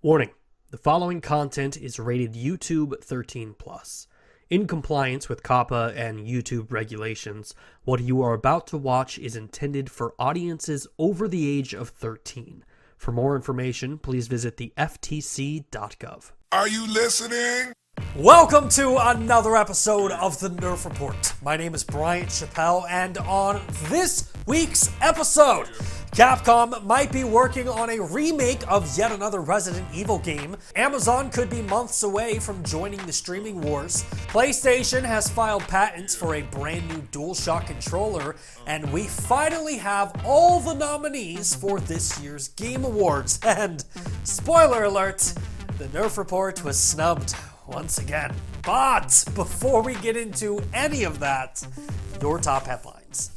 Warning: the following content is rated YouTube 13+. In compliance with COPPA and YouTube regulations, what you are about to watch is intended for audiences over the age of 13. For more information, please visit the ftc.gov. Are you listening? Welcome to another episode of the Nerf Report. My name is Bryant Chappelle, and on this week's episode, Capcom might be working on a remake of yet another Resident Evil game. Amazon could be months away from joining the streaming wars. PlayStation has filed patents for a brand new DualShock controller, and we finally have all the nominees for this year's Game Awards. And spoiler alert, the Nerf Report was snubbed once again. But before we get into any of that, your top headlines.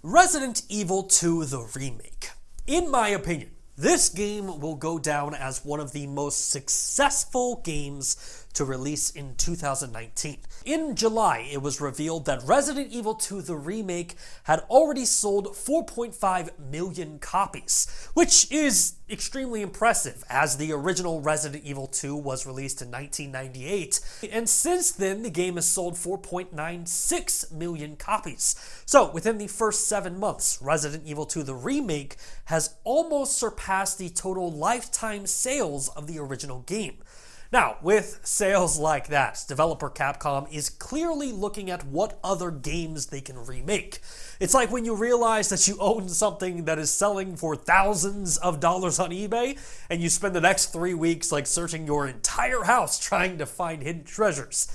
Resident Evil 2 the Remake. In my opinion, this game will go down as one of the most successful games to release in 2019. In July, it was revealed that Resident Evil 2 the Remake had already sold 4.5 million copies, which is extremely impressive, as the original Resident Evil 2 was released in 1998, and since then the game has sold 4.96 million copies. So within the first 7 months, Resident Evil 2 the Remake has almost surpassed the total lifetime sales of the original game. Now, with sales like that, developer Capcom is clearly looking at what other games they can remake. It's like when you realize that you own something that is selling for thousands of dollars on eBay, and you spend the next 3 weeks searching your entire house trying to find hidden treasures.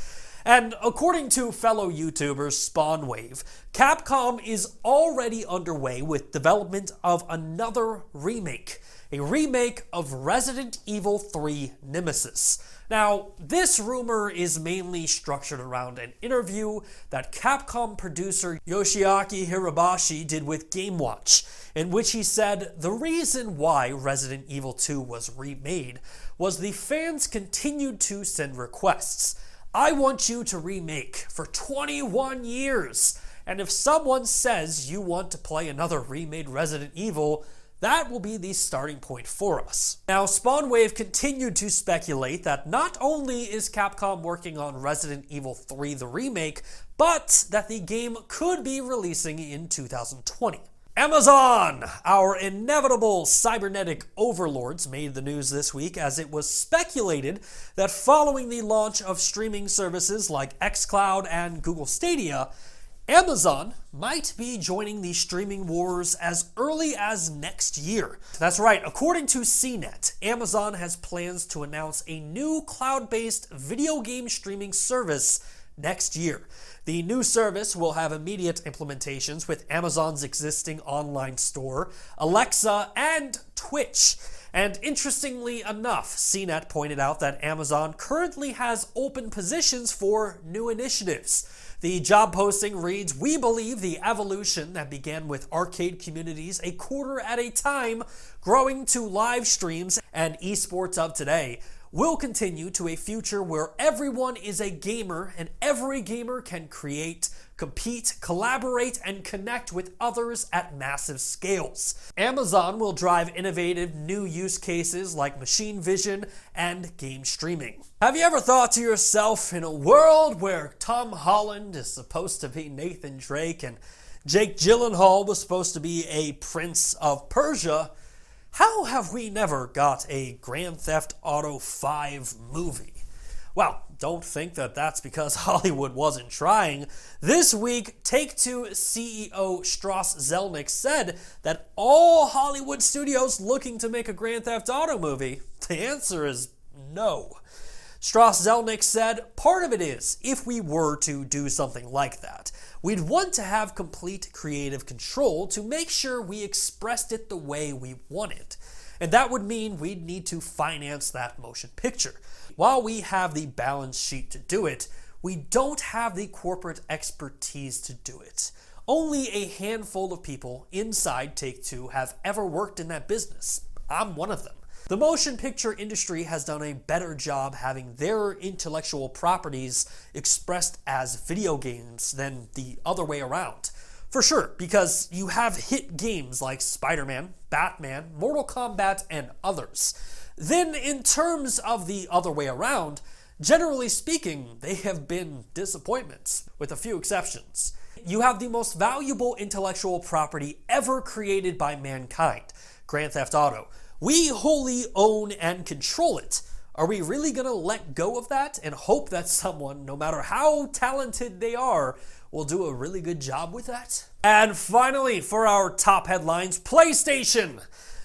And according to fellow YouTubers SpawnWave, Capcom is already underway with development of another remake. A remake of Resident Evil 3 Nemesis. Now, this rumor is mainly structured around an interview that Capcom producer Yoshiaki Hirabashi did with GameWatch, in which he said the reason why Resident Evil 2 was remade was the fans continued to send requests. I want you to remake for 21 years, and if someone says you want to play another remade Resident Evil, that will be the starting point for us. Now, SpawnWave continued to speculate that not only is Capcom working on Resident Evil 3 the Remake, but that the game could be releasing in 2020. Amazon, our inevitable cybernetic overlords, made the news this week as it was speculated that following the launch of streaming services like xCloud and Google Stadia, Amazon might be joining the streaming wars as early as next year. That's right, according to CNET, Amazon has plans to announce a new cloud-based video game streaming service next year. The new service will have immediate implementations with Amazon's existing online store, Alexa, and Twitch. And interestingly enough, CNET pointed out that Amazon currently has open positions for new initiatives. The job posting reads, "We believe the evolution that began with arcade communities a quarter at a time, growing to live streams and esports of today, will continue to a future where everyone is a gamer and every gamer can create, compete, collaborate, and connect with others at massive scales. Amazon will drive innovative new use cases like machine vision and game streaming." Have you ever thought to yourself, in a world where Tom Holland is supposed to be Nathan Drake and Jake Gyllenhaal was supposed to be a Prince of Persia, how have we never got a Grand Theft Auto 5 movie? Well, don't think that that's because Hollywood wasn't trying. This week, Take-Two CEO Strauss Zelnick said that all Hollywood studios looking to make a Grand Theft Auto movie, the answer is no. Strauss Zelnick said, "Part of it is, if we were to do something like that, we'd want to have complete creative control to make sure we expressed it the way we want it. And that would mean we'd need to finance that motion picture. While we have the balance sheet to do it, we don't have the corporate expertise to do it. Only a handful of people inside Take-Two have ever worked in that business. I'm one of them. The motion picture industry has done a better job having their intellectual properties expressed as video games than the other way around. For sure, because you have hit games like Spider-Man, Batman, Mortal Kombat, and others. Then in terms of the other way around, generally speaking, they have been disappointments, with a few exceptions. You have the most valuable intellectual property ever created by mankind, Grand Theft Auto. We wholly own and control it. Are we really going to let go of that and hope that someone, no matter how talented they are, will do a really good job with that? And finally, for our top headlines, PlayStation!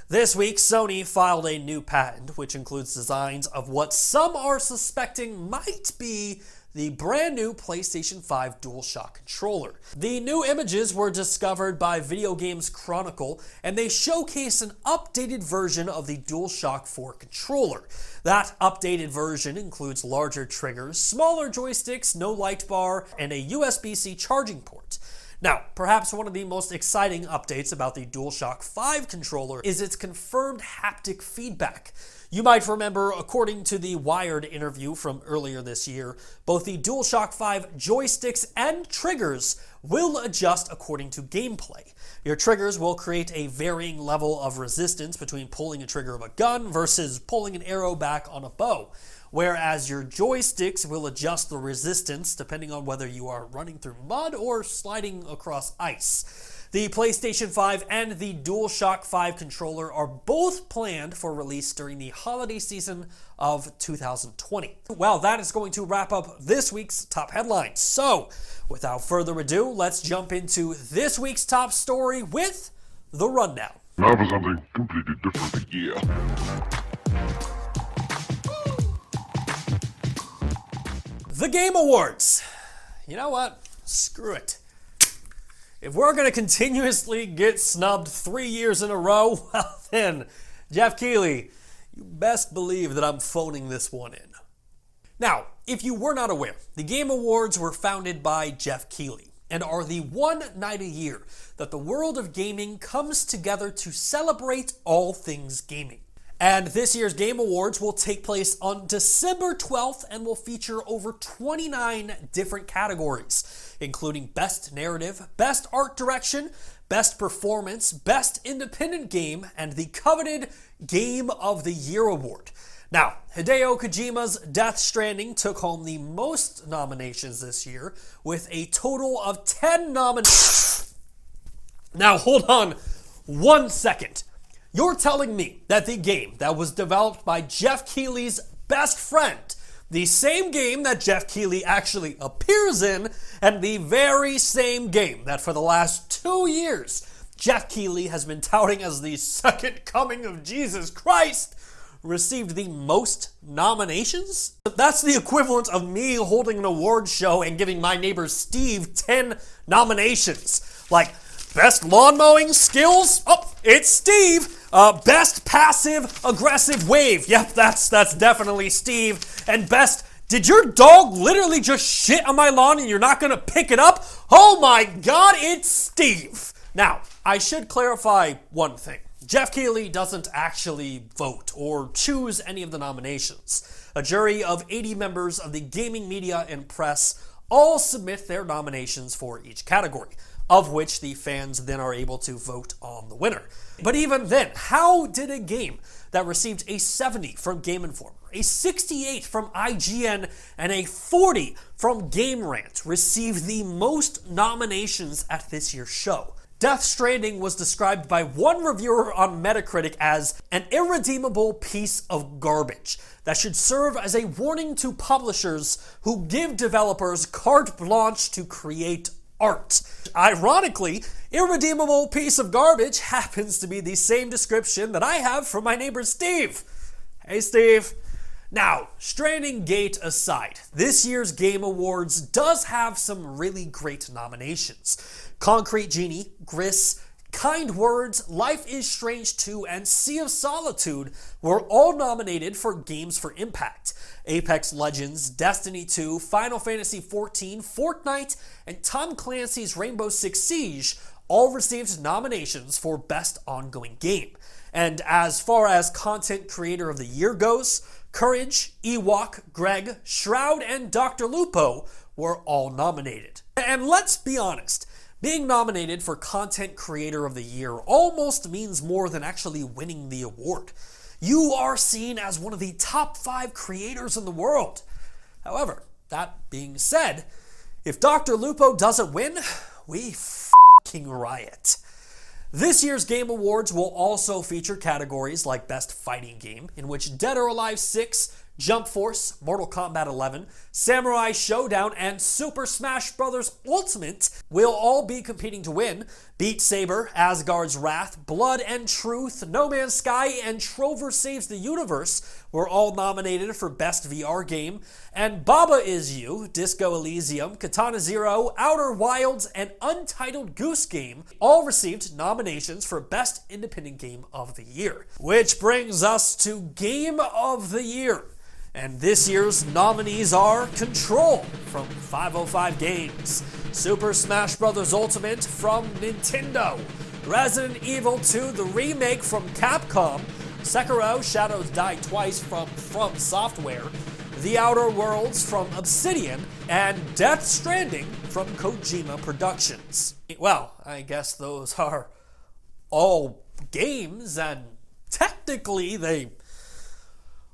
This week, Sony filed a new patent, which includes designs of what some are suspecting might be the brand new PlayStation 5 DualShock controller. The new images were discovered by Video Games Chronicle, and they showcase an updated version of the DualShock 4 controller. That updated version includes larger triggers, smaller joysticks, no light bar, and a USB-C charging port. Now, perhaps one of the most exciting updates about the DualShock 5 controller is its confirmed haptic feedback. You might remember, according to the Wired interview from earlier this year, both the DualShock 5 joysticks and triggers will adjust according to gameplay. Your triggers will create a varying level of resistance between pulling a trigger of a gun versus pulling an arrow back on a bow, whereas your joysticks will adjust the resistance depending on whether you are running through mud or sliding across ice. The PlayStation 5 and the DualShock 5 controller are both planned for release during the holiday season of 2020. Well, that is going to wrap up this week's top headlines. So, without further ado, let's jump into this week's top story with the rundown. Now for something completely different. Yeah. The Game Awards. You know what? Screw it. If we're going to continuously get snubbed 3 years in a row, well then, Jeff Keighley, you best believe that I'm phoning this one in. Now, if you were not aware, the Game Awards were founded by Jeff Keighley and are the one night a year that the world of gaming comes together to celebrate all things gaming. And this year's Game Awards will take place on December 12th and will feature over 29 different categories, including Best Narrative, Best Art Direction, Best Performance, Best Independent Game, and the coveted Game of the Year award. Now, Hideo Kojima's Death Stranding took home the most nominations this year, with a total of 10 nominations. Now, hold on 1 second. You're telling me that the game that was developed by Jeff Keighley's best friend, the same game that Jeff Keighley actually appears in, and the very same game that for the last 2 years Jeff Keighley has been touting as the second coming of Jesus Christ, received the most nominations? That's the equivalent of me holding an award show and giving my neighbor Steve 10 nominations. Like, best lawn mowing skills? Oh, it's Steve. Best passive aggressive wave. Yep, that's definitely Steve. And best, did your dog literally just shit on my lawn and you're not gonna pick it up? Oh my God, it's Steve. Now, I should clarify one thing. Jeff Keighley doesn't actually vote or choose any of the nominations. A jury of 80 members of the gaming media and press all submit their nominations for each category, of which the fans then are able to vote on the winner. But even then, how did a game that received a 70 from Game Informer, a 68 from IGN, and a 40 from Game Rant receive the most nominations at this year's show? Death Stranding was described by one reviewer on Metacritic as an irredeemable piece of garbage that should serve as a warning to publishers who give developers carte blanche to create art. Ironically, irredeemable piece of garbage happens to be the same description that I have from my neighbor Steve. Hey Steve. Now, Stranding Gate aside, this year's Game Awards does have some really great nominations. Concrete Genie, Gris, Kind Words, Life is Strange 2, and Sea of Solitude were all nominated for Games for Impact. Apex Legends, Destiny 2, Final Fantasy XIV, Fortnite, and Tom Clancy's Rainbow Six Siege all received nominations for Best Ongoing Game. And as far as Content Creator of the Year goes, Courage, Ewok, Greg, Shroud, and Dr. Lupo were all nominated. And let's be honest, Being nominated for Content Creator of the Year almost means more than actually winning the award. You are seen as one of the top 5 creators in the world. However, that being said, if Dr. Lupo doesn't win, we fucking riot. This year's Game Awards will also feature categories like Best Fighting Game, in which Dead or Alive 6, Jump Force, Mortal Kombat 11, Samurai Showdown, and Super Smash Bros. Ultimate will all be competing to win. Beat Saber, Asgard's Wrath, Blood and Truth, No Man's Sky, and Trover Saves the Universe were all nominated for Best VR Game, and Baba Is You, Disco Elysium, Katana Zero, Outer Wilds, and Untitled Goose Game all received nominations for Best Independent Game of the Year. Which brings us to Game of the Year. And this year's nominees are Control from 505 Games, Super Smash Bros. Ultimate from Nintendo, Resident Evil 2 the Remake from Capcom, Sekiro Shadows Die Twice from Software, The Outer Worlds from Obsidian, and Death Stranding from Kojima Productions. Well, I guess those are all games, and technically they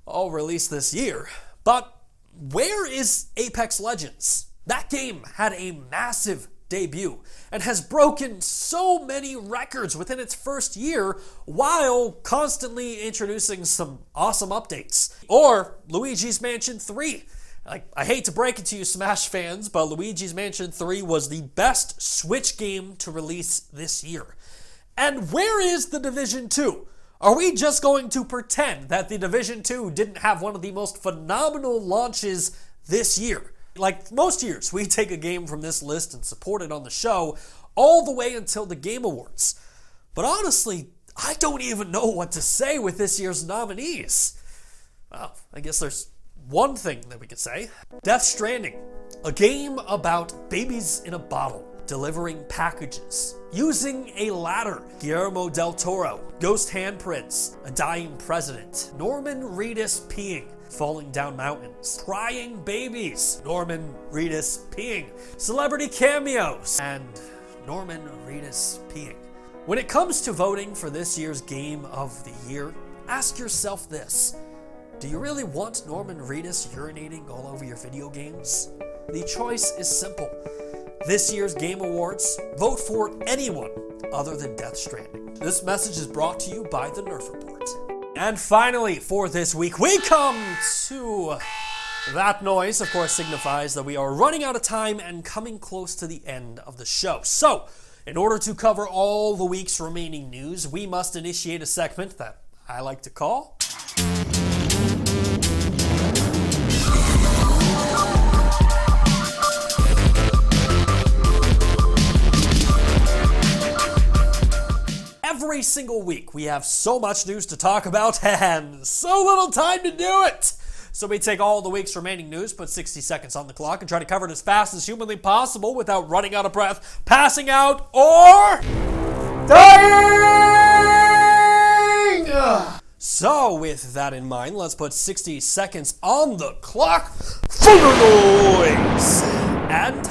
all released this year. But where is Apex Legends? That game had a massive debut and has broken so many records within its first year while constantly introducing some awesome updates. Or Luigi's Mansion 3. I hate to break it to you Smash fans, but Luigi's Mansion 3 was the best Switch game to release this year. And where is The Division 2? Are we just going to pretend that The Division 2 didn't have one of the most phenomenal launches this year? Like most years, we take a game from this list and support it on the show all the way until the Game Awards. But honestly, I don't even know what to say with this year's nominees. Well, I guess there's one thing that we could say. Death Stranding, a game about babies in a bottle delivering packages, using a ladder, Guillermo del Toro, ghost handprints, a dying president, Norman Reedus peeing, falling down mountains, crying babies, Norman Reedus peeing, celebrity cameos, and Norman Reedus peeing. When it comes to voting for this year's Game of the Year, ask yourself this: do you really want Norman Reedus urinating all over your video games? The choice is simple. This year's Game Awards, vote for anyone other than Death Stranding. This message is brought to you by the Nerf Report. And finally, for this week, we come to... That noise, of course, signifies that we are running out of time and coming close to the end of the show. So, in order to cover all the week's remaining news, we must initiate a segment that I like to call... Every single week, we have so much news to talk about and so little time to do it. So we take all the week's remaining news, put 60 seconds on the clock, and try to cover it as fast as humanly possible without running out of breath, passing out, or dying! So with that in mind, let's put 60 seconds on the clock. Thunder noise! And...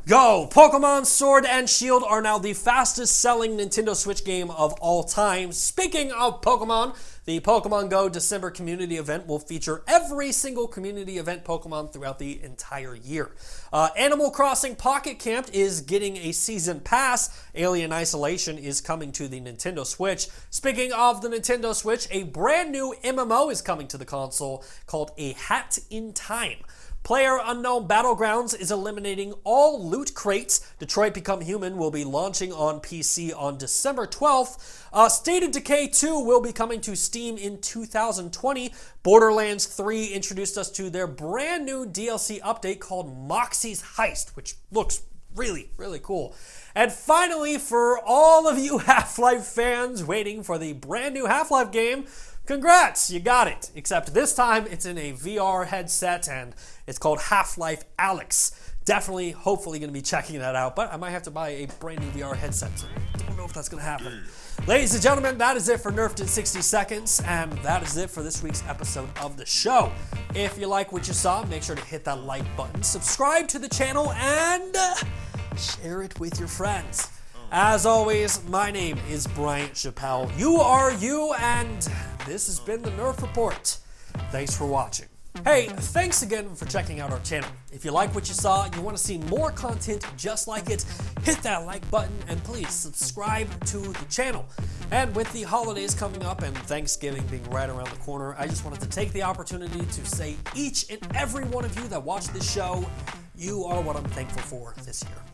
go! Pokemon Sword and Shield are now the fastest selling Nintendo Switch game of all time. Speaking of Pokemon, the Pokemon Go December community event will feature every single community event Pokemon throughout the entire year. Animal Crossing Pocket Camp is getting a season pass. Alien Isolation is coming to the Nintendo Switch. Speaking of the Nintendo Switch, a brand new MMO is coming to the console called A Hat in Time. PlayerUnknown Battlegrounds is eliminating all loot crates. Detroit Become Human will be launching on PC on December 12th. State of Decay 2 will be coming to Steam in 2020. Borderlands 3 introduced us to their brand new DLC update called Moxie's Heist, which looks really, really cool. And finally, for all of you Half-Life fans waiting for the brand new Half-Life game, congrats, you got it. Except this time it's in a VR headset and it's called Half-Life Alyx. Definitely, hopefully going to be checking that out, but I might have to buy a brand new VR headset, so I don't know if that's going to happen. Ladies and gentlemen, that is it for Nerfed in 60 Seconds, and that is it for this week's episode of the show. If you like what you saw, make sure to hit that like button, subscribe to the channel, and share it with your friends. As always, my name is Bryant Chappelle. You are you, and this has been the Nerf Report. Thanks for watching. Hey, thanks again for checking out our channel. If you like what you saw and you want to see more content just like it, hit that like button and please subscribe to the channel. And with the holidays coming up and Thanksgiving being right around the corner, I just wanted to take the opportunity to say each and every one of you that watch this show, you are what I'm thankful for this year.